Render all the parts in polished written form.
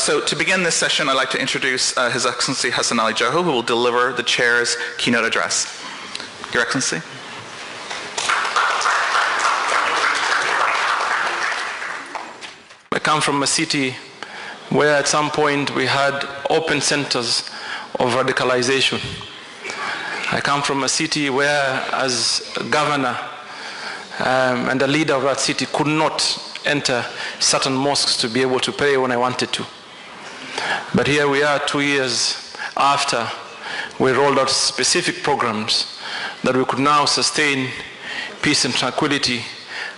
So to begin this session, I'd like to introduce His Excellency Hassan Ali Joho, who will deliver the Chair's keynote address. Your Excellency. I come from a city where at some point we had open centers of radicalization. I come from a city where, as a governor and a leader of that city, could not enter certain mosques to be able to pray when I wanted to. But here we are 2 years after we rolled out specific programs that we could now sustain peace and tranquility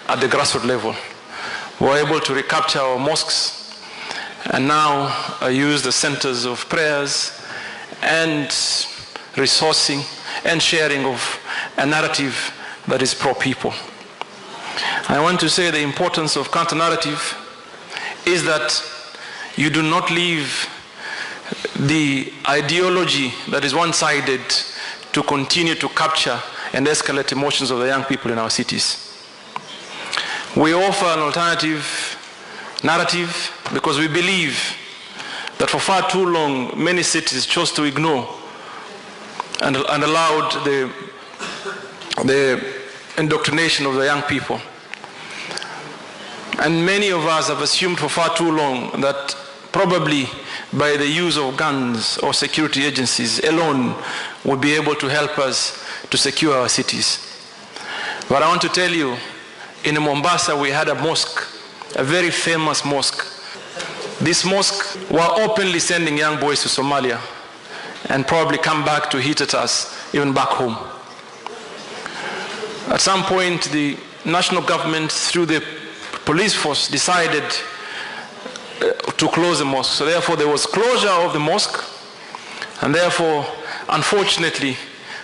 at the grassroots level. We're able to recapture our mosques and now use the centers of prayers and resourcing and sharing of a narrative that is pro-people. I want to say the importance of counter-narrative is that you do not leave the ideology that is one-sided to continue to capture and escalate emotions of the young people in our cities. We offer an alternative narrative because we believe that for far too long many cities chose to ignore and allowed the indoctrination of the young people. And many of us have assumed for far too long that probably by the use of guns or security agencies alone would be able to help us to secure our cities. But I want to tell you, in Mombasa we had a mosque, a very famous mosque. This mosque were openly sending young boys to Somalia and probably come back to hit at us even back home. At some point the national government through the police force decided to close the mosque. So therefore there was closure of the mosque, and therefore unfortunately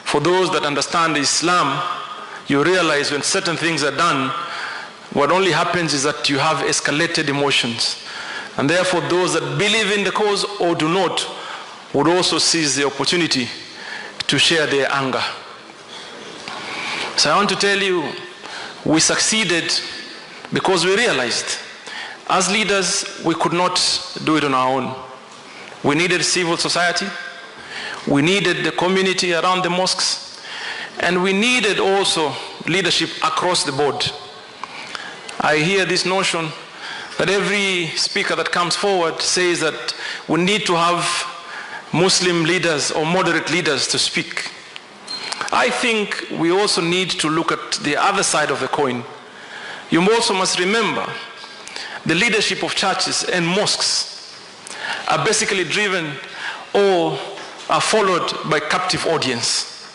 for those that understand Islam, you realize when certain things are done, what only happens is that you have escalated emotions, and therefore those that believe in the cause or do not would also seize the opportunity to share their anger. So I want to tell you, we succeeded because we realized as leaders we could not do it on our own. We needed civil society, we needed the community around the mosques, and we needed also leadership across the board. I hear this notion that every speaker that comes forward says that we need to have Muslim leaders or moderate leaders to speak. I think we also need to look at the other side of the coin. You also must remember the leadership of churches and mosques are basically driven or are followed by captive audience.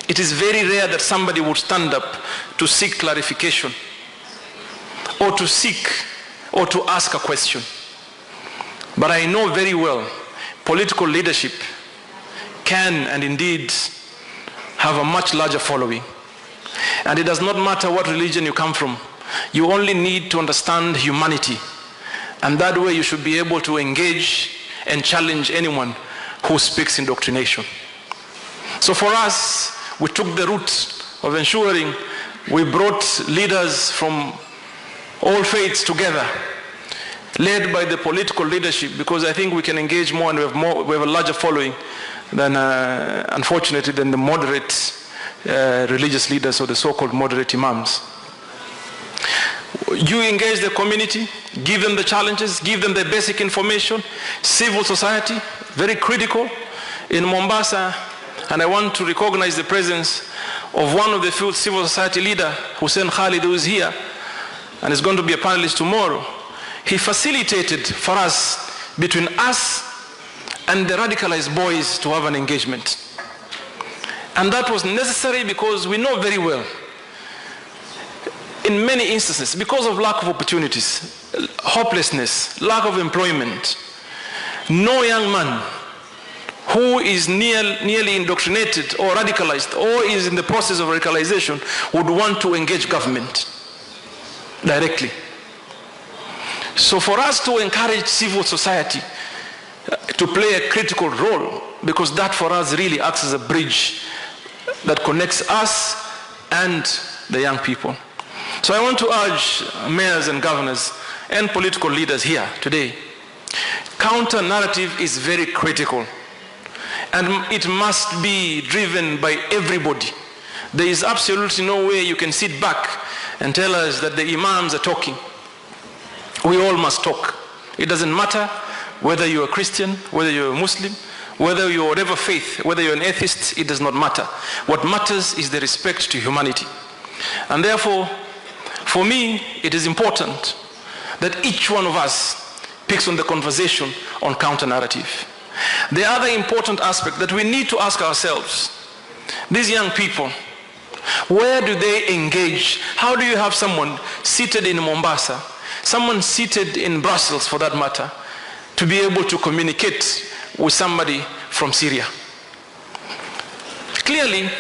It is very rare that somebody would stand up to seek clarification or to seek or to ask a question. But I know very well political leadership can and indeed have a much larger following. And it does not matter what religion you come from. You only need to understand humanity. And that way you should be able to engage and challenge anyone who speaks indoctrination. So for us, we took the route of ensuring we brought leaders from all faiths together, led by the political leadership, because I think we can engage more and we have a larger following than, unfortunately, than the moderate religious leaders or the so-called moderate imams. You engage the community, give them the challenges, give them the basic information. Civil society, very critical. In Mombasa, and I want to recognize the presence of one of the field civil society leader, Hussein Khalid, who is here and is going to be a panelist tomorrow. He facilitated for us, between us and the radicalized boys, to have an engagement. And that was necessary because we know very well, in many instances, because of lack of opportunities, hopelessness, lack of employment, no young man who is nearly indoctrinated or radicalized or is in the process of radicalization would want to engage government directly. So for us to encourage civil society to play a critical role, because that for us really acts as a bridge that connects us and the young people. So I want to urge mayors and governors and political leaders here today, counter-narrative is very critical. And it must be driven by everybody. There is absolutely no way you can sit back and tell us that the imams are talking. We all must talk. It doesn't matter whether you're a Christian, whether you're a Muslim, whether you're whatever faith, whether you're an atheist, it does not matter. What matters is the respect to humanity. And therefore, for me, it is important that each one of us picks on the conversation on counter-narrative. The other important aspect that we need to ask ourselves, these young people, where do they engage? How do you have someone seated in Mombasa, someone seated in Brussels for that matter, to be able to communicate with somebody from Syria? Clearly,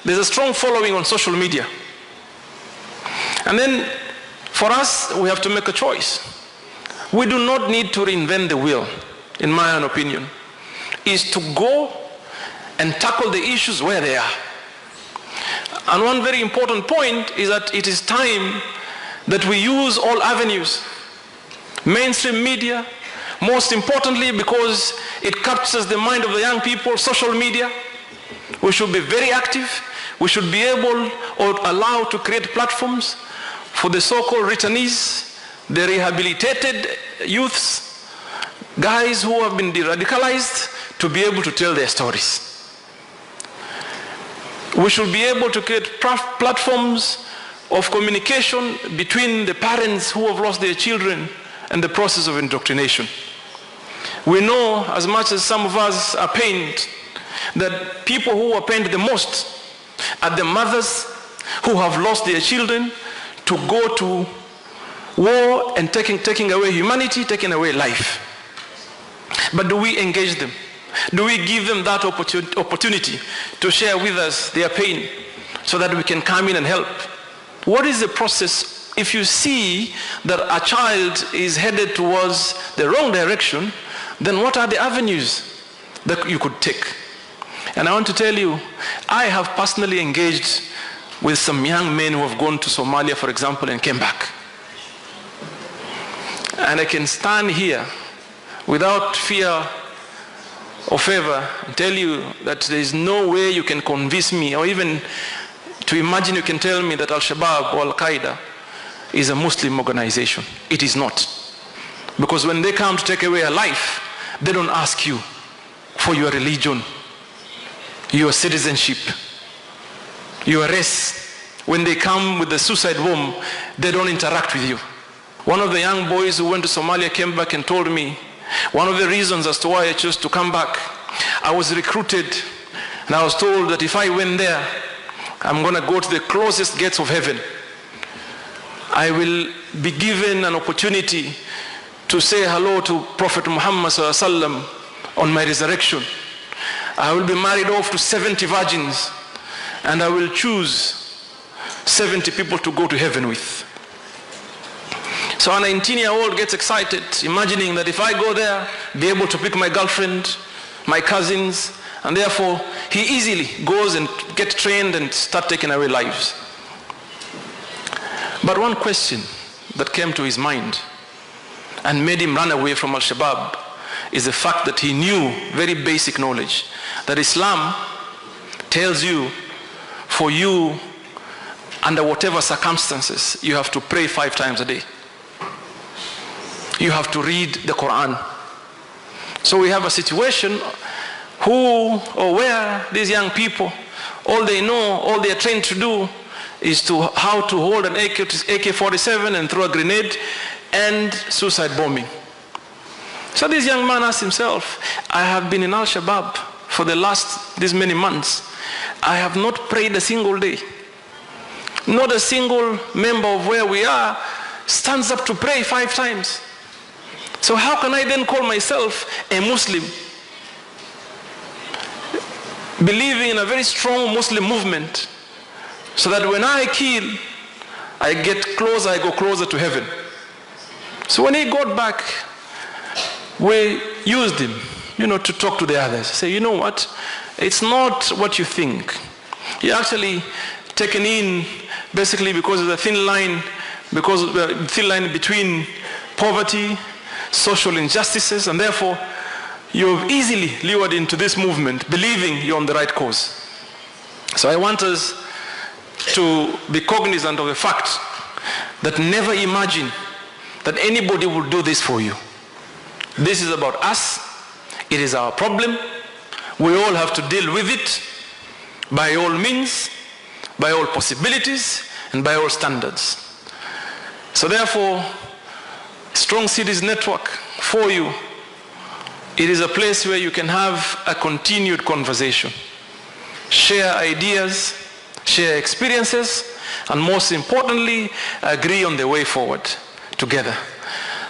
there's a strong following on social media. And then, for us, we have to make a choice. We do not need to reinvent the wheel, in my own opinion, is to go and tackle the issues where they are. And one very important point is that it is time that we use all avenues. Mainstream media, most importantly because it captures the mind of the young people, social media. We should be very active. We should be able or allowed to create platforms for the so-called returnees, the rehabilitated youths, guys who have been de-radicalized, to be able to tell their stories. We should be able to create platforms of communication between the parents who have lost their children and the process of indoctrination. We know, as much as some of us are pained, that people who are pained the most are the mothers who have lost their children to go to war and taking away humanity, taking away life. But do we engage them? Do we give them that opportunity to share with us their pain so that we can come in and help? What is the process if you see that a child is headed towards the wrong direction? Then what are the avenues that you could take? And I want to tell you, I have personally engaged with some young men who have gone to Somalia, for example, and came back. And I can stand here without fear or favor and tell you that there is no way you can convince me or even to imagine you can tell me that Al-Shabaab or Al-Qaeda is a Muslim organization. It is not. Because when they come to take away a life, they don't ask you for your religion, your citizenship, your race. When they come with the suicide bomb, they don't interact with you. One of the young boys who went to Somalia came back and told me, one of the reasons as to why I chose to come back, I was recruited and I was told that if I went there, I'm going to go to the closest gates of heaven. I will be given an opportunity to say hello to Prophet Muhammad ﷺ on my resurrection. I will be married off to 70 virgins and I will choose 70 people to go to heaven with. So a 19-year-old gets excited, imagining that if I go there, be able to pick my girlfriend, my cousins, and therefore he easily goes and gets trained and start taking away lives. But one question that came to his mind and made him run away from Al-Shabaab is the fact that he knew very basic knowledge that Islam tells you for you, under whatever circumstances, you have to pray 5 times a day. You have to read the Quran. So we have a situation where these young people, all they know, all they are trained to do is how to hold an AK-47 and throw a grenade and suicide bombing. So this young man asked himself, I have been in Al-Shabaab for the last this many months. I have not prayed a single day. Not a single member of where we are stands up to pray 5 times. So how can I then call myself a Muslim? Believing in a very strong Muslim movement, so that when I kill, I go closer to heaven. So when he got back, we used him, to talk to the others. Say, you know what? It's not what you think. You're actually taken in basically because of the thin line between poverty, social injustices, and therefore you have easily lured into this movement believing you're on the right cause. So I want us to be cognizant of the fact that never imagine that anybody will do this for you. This is about us. It is our problem. We all have to deal with it by all means, by all possibilities, and by all standards. So therefore, Strong Cities Network for you, it is a place where you can have a continued conversation, share ideas, share experiences, and most importantly, agree on the way forward together.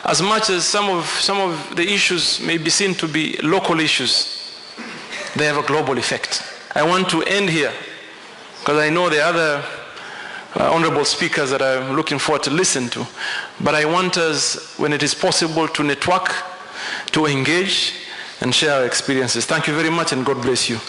As much as some of the issues may be seen to be local issues, they have a global effect. I want to end here, because I know the other honorable speakers that I'm looking forward to listen to, but I want us, when it is possible, to network, to engage, and share our experiences. Thank you very much, and God bless you.